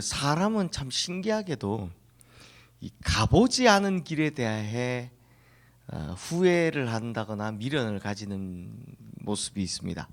사람은 참 신기하게도 이 가보지 않은 길에 대해 후회를 한다거나 미련을 가지는 모습이 있습니다.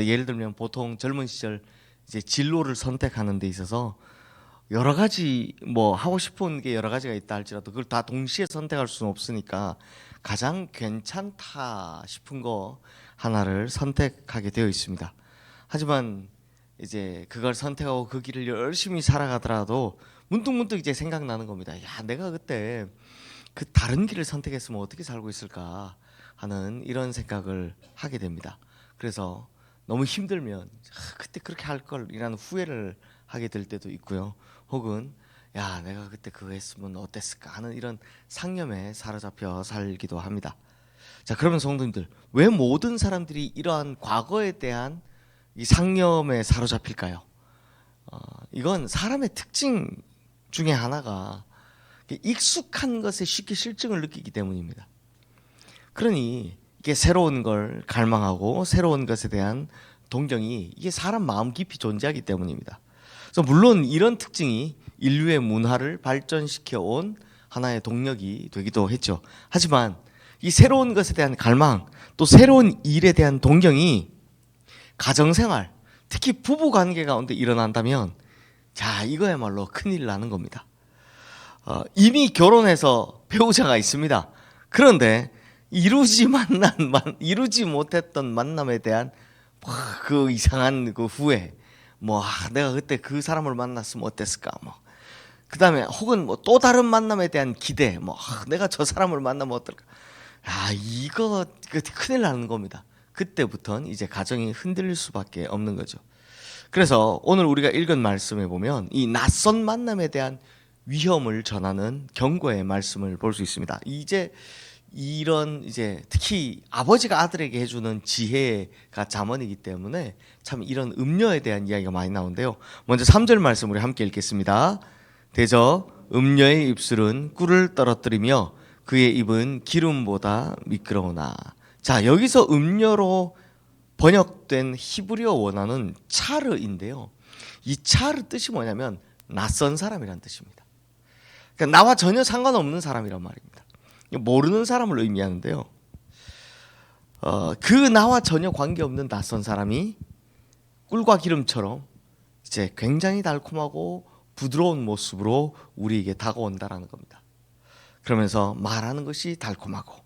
예를 들면 보통 젊은 시절 이제 진로를 선택하는 데 있어서 여러 가지 뭐 하고 싶은 게 여러 가지가 있다 할지라도 그걸 다 동시에 선택할 수는 없으니까 가장 괜찮다 싶은 거 하나를 선택하게 되어 있습니다. 하지만 이제 그걸 선택하고 그 길을 열심히 살아가더라도 문득문득 이제 생각나는 겁니다. 야, 내가 그때 그 다른 길을 선택했으면 어떻게 살고 있을까 하는 이런 생각을 하게 됩니다. 그래서 너무 힘들면 그때 그렇게 할 걸이라는 후회를 하게 될 때도 있고요. 혹은 야, 내가 그때 그거 했으면 어땠을까 하는 이런 상념에 사로잡혀 살기도 합니다. 자, 그러면 성도님들, 왜 모든 사람들이 이러한 과거에 대한 이 상념에 사로잡힐까요? 이건 사람의 특징 중에 하나가 익숙한 것에 쉽게 실증을 느끼기 때문입니다. 그러니 이게 새로운 걸 갈망하고 새로운 것에 대한 동경이 이게 사람 마음 깊이 존재하기 때문입니다. 그래서 물론 이런 특징이 인류의 문화를 발전시켜 온 하나의 동력이 되기도 했죠. 하지만 이 새로운 것에 대한 갈망, 또 새로운 일에 대한 동경이 가정생활, 특히 부부관계 가운데 일어난다면 자, 이거야말로 큰일 나는 겁니다. 이미 결혼해서 배우자가 있습니다. 그런데 이루지 못했던 만남에 대한 그 이상한 그 후회, 내가 그때 그 사람을 만났으면 어땠을까, 그 다음에 혹은 또 다른 만남에 대한 기대, 내가 저 사람을 만나면 어떨까. 이거 큰일 나는 겁니다. 그때부터는 이제 가정이 흔들릴 수밖에 없는 거죠. 그래서 오늘 우리가 읽은 말씀에 보면 이 낯선 만남에 대한 위험을 전하는 경고의 말씀을 볼 수 있습니다. 이제 특히 아버지가 아들에게 해주는 지혜가 잠언이기 때문에 참 이런 음녀에 대한 이야기가 많이 나오는데요. 먼저 3절 말씀 우리 함께 읽겠습니다. 대저 음녀의 입술은 꿀을 떨어뜨리며 그의 입은 기름보다 미끄러우나. 자, 여기서 음녀로 번역된 히브리어 원어는 차르인데요. 이 차르 뜻이 뭐냐면 낯선 사람이란 뜻입니다. 그러니까 나와 전혀 상관없는 사람이란 말입니다. 모르는 사람을 의미하는데요. 그 나와 전혀 관계없는 낯선 사람이 꿀과 기름처럼 이제 굉장히 달콤하고 부드러운 모습으로 우리에게 다가온다라는 겁니다. 그러면서 말하는 것이 달콤하고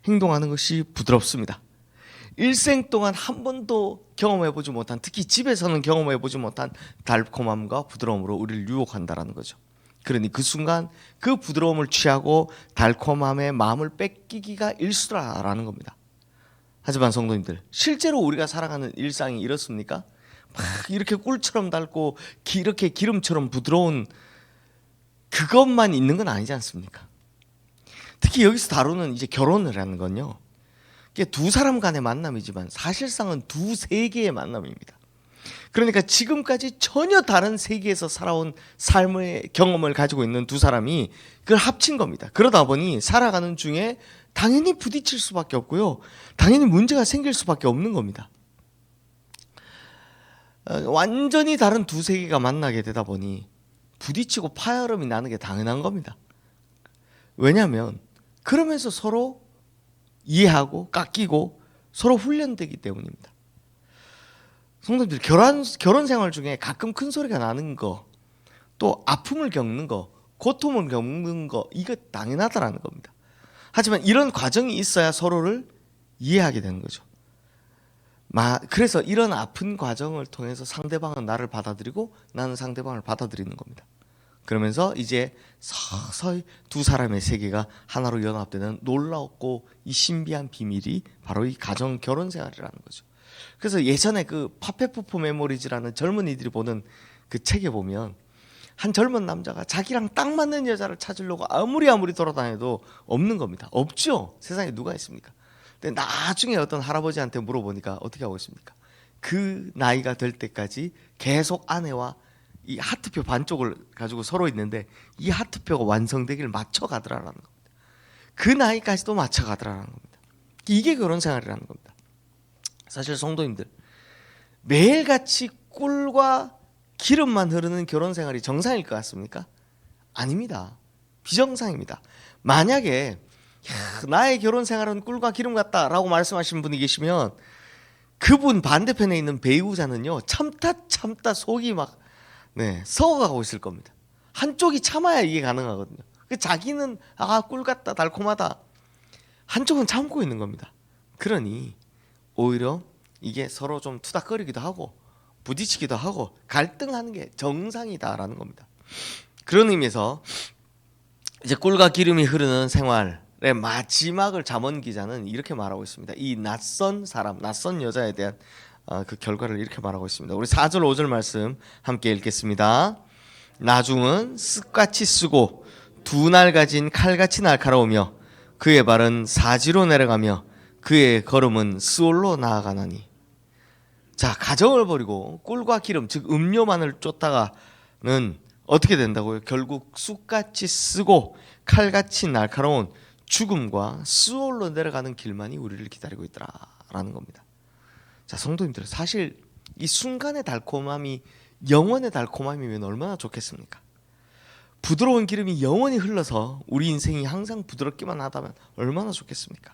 행동하는 것이 부드럽습니다. 일생 동안 한 번도 경험해보지 못한, 특히 집에서는 경험해보지 못한 달콤함과 부드러움으로 우리를 유혹한다라는 거죠. 그러니 그 순간 그 부드러움을 취하고 달콤함의 마음을 뺏기기가 일수라라는 겁니다. 하지만 성도님들, 실제로 우리가 살아가는 일상이 이렇습니까? 막 이렇게 꿀처럼 달고 이렇게 기름처럼 부드러운 그것만 있는 건 아니지 않습니까? 특히 여기서 다루는 이제 결혼을 하는 건요, 이게 두 사람 간의 만남이지만 사실상은 두 세계의 만남입니다. 그러니까 지금까지 전혀 다른 세계에서 살아온 삶의 경험을 가지고 있는 두 사람이 그걸 합친 겁니다. 그러다 보니 살아가는 중에 당연히 부딪힐 수밖에 없고요, 당연히 문제가 생길 수밖에 없는 겁니다. 완전히 다른 두 세계가 만나게 되다 보니 부딪히고 파열음이 나는 게 당연한 겁니다. 왜냐하면 그러면서 서로 이해하고 깎이고 서로 훈련되기 때문입니다. 성도님들, 결혼 생활 중에 가끔 큰 소리가 나는 거, 또 아픔을 겪는 거, 고통을 겪는 거, 이거 당연하다라는 겁니다. 하지만 이런 과정이 있어야 서로를 이해하게 되는 거죠. 그래서 이런 아픈 과정을 통해서 상대방은 나를 받아들이고 나는 상대방을 받아들이는 겁니다. 그러면서 이제 서서히 두 사람의 세계가 하나로 연합되는 놀랍고 이 신비한 비밀이 바로 이 가정 결혼 생활이라는 거죠. 그래서 예전에 그 파페푸프 메모리즈라는 젊은이들이 보는 그 책에 보면 한 젊은 남자가 자기랑 딱 맞는 여자를 찾으려고 아무리 돌아다녀도 없는 겁니다. 없죠. 세상에 누가 있습니까? 근데 나중에 어떤 할아버지한테 물어보니까 어떻게 하고 있습니까? 그 나이가 될 때까지 계속 아내와 이 하트표 반쪽을 가지고 서로 있는데 이 하트표가 완성되기를 맞춰가더라라는 겁니다. 그 나이까지도 맞춰가더라라는 겁니다. 이게 결혼 생활이라는 겁니다. 사실 성도님들, 매일같이 꿀과 기름만 흐르는 결혼 생활이 정상일 것 같습니까? 아닙니다. 비정상입니다. 만약에 나의 결혼 생활은 꿀과 기름 같다라고 말씀하시는 분이 계시면 그분 반대편에 있는 배우자는요, 참다 속이 막 썩어가고 있을 겁니다. 한쪽이 참아야 이게 가능하거든요. 자기는 꿀 같다, 달콤하다, 한쪽은 참고 있는 겁니다. 그러니 오히려 이게 서로 좀 투닥거리기도 하고 부딪히기도 하고 갈등하는 게 정상이다라는 겁니다. 그런 의미에서 이제 꿀과 기름이 흐르는 생활의 마지막을 잠언 기자는 이렇게 말하고 있습니다. 이 낯선 사람, 낯선 여자에 대한 그 결과를 이렇게 말하고 있습니다. 우리 4절 5절 말씀 함께 읽겠습니다. 나중은 쓱같이 쓰고 두 날 가진 칼같이 날카로우며 그의 발은 사지로 내려가며 그의 걸음은 스올로 나아가나니. 자, 가정을 버리고 꿀과 기름, 즉 음료만을 쫓다가는 어떻게 된다고요? 결국 쑥같이 쓰고 칼같이 날카로운 죽음과 스올로 내려가는 길만이 우리를 기다리고 있더라라는 겁니다. 자, 성도님들, 사실 이 순간의 달콤함이 영원의 달콤함이면 얼마나 좋겠습니까? 부드러운 기름이 영원히 흘러서 우리 인생이 항상 부드럽기만 하다면 얼마나 좋겠습니까?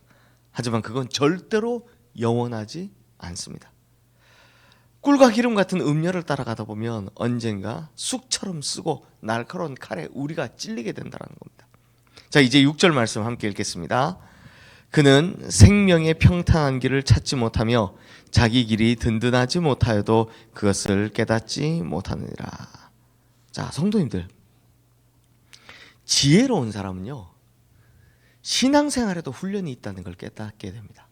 하지만 그건 절대로 영원하지 않습니다. 꿀과 기름 같은 음료를 따라가다 보면 언젠가 쑥처럼 쓰고 날카로운 칼에 우리가 찔리게 된다는 겁니다. 자, 이제 6절 말씀 함께 읽겠습니다. 그는 생명의 평탄한 길을 찾지 못하며 자기 길이 든든하지 못하여도 그것을 깨닫지 못하느니라. 자, 성도님들, 지혜로운 사람은요, 신앙생활에도 훈련이 있다는 걸 깨닫게 됩니다.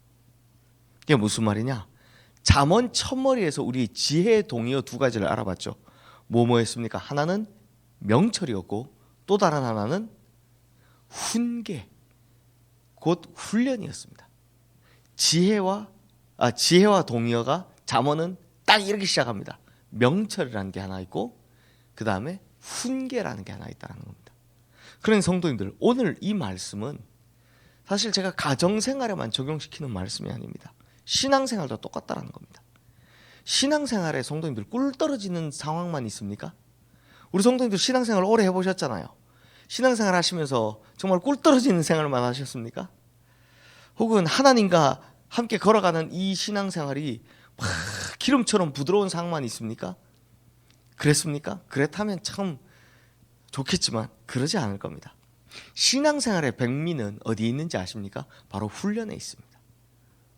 이게 무슨 말이냐? 잠언 첫머리에서 우리 지혜의 동의어 두 가지를 알아봤죠. 뭐였습니까? 하나는 명철이었고 또 다른 하나는 훈계, 곧 훈련이었습니다. 지혜와 동의어가 잠언은 딱 이렇게 시작합니다. 명철이라는 게 하나 있고 그 다음에 훈계라는 게 하나 있다는 겁니다. 그러니 성도님들, 오늘 이 말씀은 사실 제가 가정생활에만 적용시키는 말씀이 아닙니다. 신앙생활도 똑같다는 겁니다. 신앙생활에 성도님들 꿀 떨어지는 상황만 있습니까? 우리 성도님들 신앙생활 오래 해보셨잖아요. 신앙생활 하시면서 정말 꿀 떨어지는 생활만 하셨습니까? 혹은 하나님과 함께 걸어가는 이 신앙생활이 막 기름처럼 부드러운 상황만 있습니까? 그랬습니까? 그랬다면 참 좋겠지만 그러지 않을 겁니다. 신앙생활의 백미는 어디에 있는지 아십니까? 바로 훈련에 있습니다.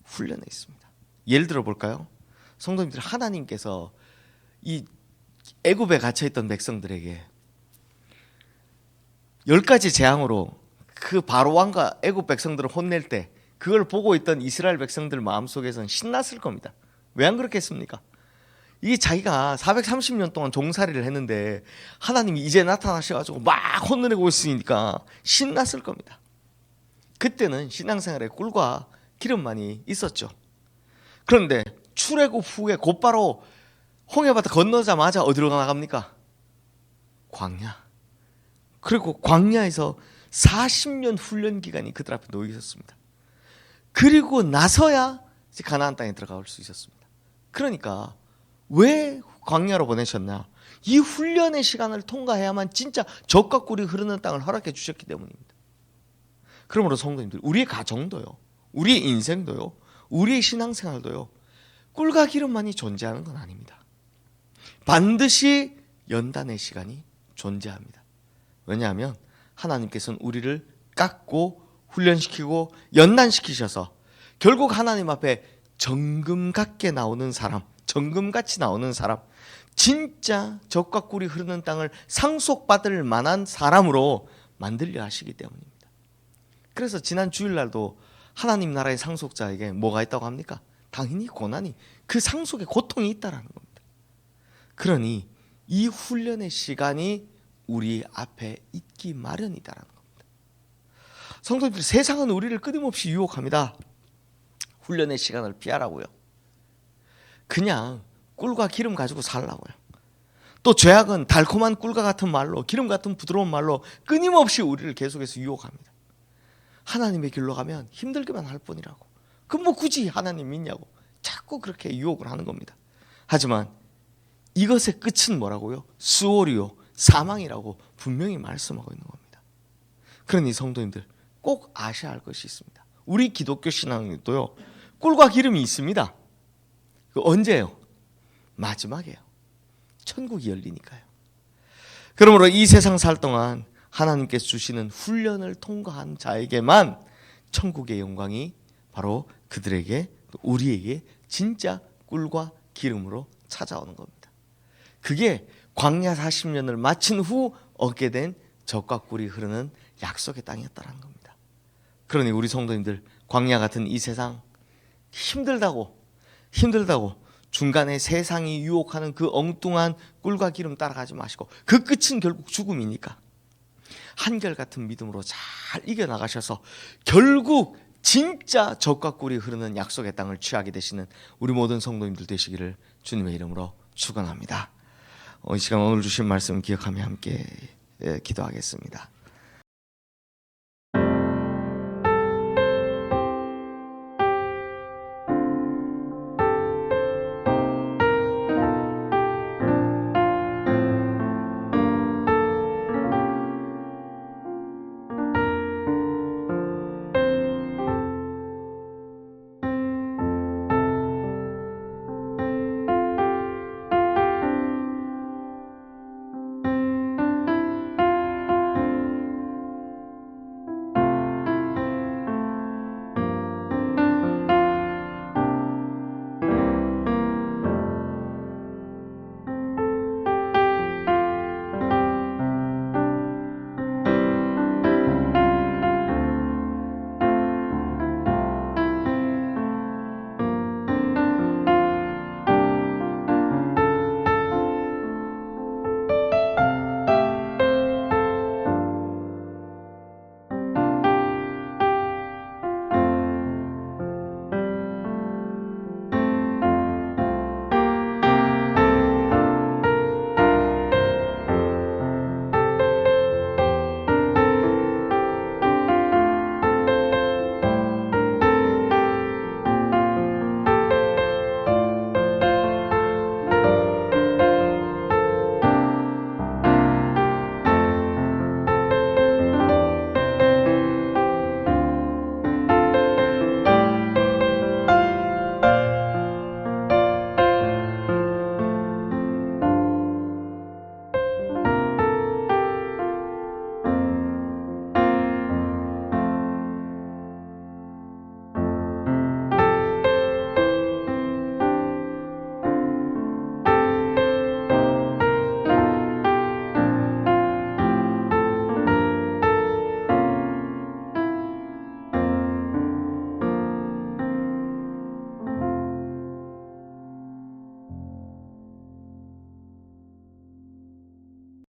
훈련에 있습니다. 예를 들어 볼까요? 성도님들, 하나님께서 이 애굽에 갇혀있던 백성들에게 10가지 재앙으로 그 바로 왕과 애굽 백성들을 혼낼 때 그걸 보고 있던 이스라엘 백성들 마음속에서는 신났을 겁니다. 왜 안 그렇겠습니까? 이게 자기가 430년 동안 종살이를 했는데 하나님이 이제 나타나셔가지고 막 혼내고 있으니까 신났을 겁니다. 그때는 신앙생활에 꿀과 기름만이 있었죠. 그런데 출애굽 후에 곧바로 홍해바다 건너자마자 어디로 나갑니까? 광야. 그리고 광야에서 40년 훈련 기간이 그들 앞에 놓여 있었습니다. 그리고 나서야 이제 가나안 땅에 들어갈 수 있었습니다. 그러니까 왜 광야로 보내셨나? 이 훈련의 시간을 통과해야만 진짜 젖과 꿀이 흐르는 땅을 허락해 주셨기 때문입니다. 그러므로 성도님들, 우리의 가정도요, 우리의 인생도요, 우리의 신앙생활도요, 꿀과 기름만이 존재하는 건 아닙니다. 반드시 연단의 시간이 존재합니다. 왜냐하면 하나님께서는 우리를 깎고 훈련시키고 연단시키셔서 결국 하나님 앞에 정금같게 나오는 사람, 정금같이 나오는 사람, 진짜 젖과 꿀이 흐르는 땅을 상속받을 만한 사람으로 만들려 하시기 때문입니다. 그래서 지난 주일날도 하나님 나라의 상속자에게 뭐가 있다고 합니까? 당연히 고난이, 그 상속에 고통이 있다라는 겁니다. 그러니 이 훈련의 시간이 우리 앞에 있기 마련이다라는 겁니다. 성도님들, 세상은 우리를 끊임없이 유혹합니다. 훈련의 시간을 피하라고요. 그냥 꿀과 기름 가지고 살라고요. 또 죄악은 달콤한 꿀과 같은 말로, 기름 같은 부드러운 말로 끊임없이 우리를 계속해서 유혹합니다. 하나님의 길로 가면 힘들기만 할 뿐이라고. 그럼 뭐 굳이 하나님 믿냐고 자꾸 그렇게 유혹을 하는 겁니다. 하지만 이것의 끝은 뭐라고요? 스오리요, 사망이라고 분명히 말씀하고 있는 겁니다. 그러니 성도님들 꼭 아셔야 할 것이 있습니다. 우리 기독교 신앙에도요, 꿀과 기름이 있습니다. 그 언제요? 마지막이에요. 천국이 열리니까요. 그러므로 이 세상 살 동안 하나님께서 주시는 훈련을 통과한 자에게만 천국의 영광이 바로 그들에게, 우리에게 진짜 꿀과 기름으로 찾아오는 겁니다. 그게 광야 40년을 마친 후 얻게 된 젖과 꿀이 흐르는 약속의 땅이었다는 겁니다. 그러니 우리 성도님들, 광야 같은 이 세상 힘들다고 중간에 세상이 유혹하는 그 엉뚱한 꿀과 기름 따라가지 마시고, 그 끝은 결국 죽음이니까 한결같은 믿음으로 잘 이겨나가셔서 결국 진짜 젖과 꿀이 흐르는 약속의 땅을 취하게 되시는 우리 모든 성도님들 되시기를 주님의 이름으로 축원합니다. 이 시간 오늘 주신 말씀 기억하며 함께 기도하겠습니다.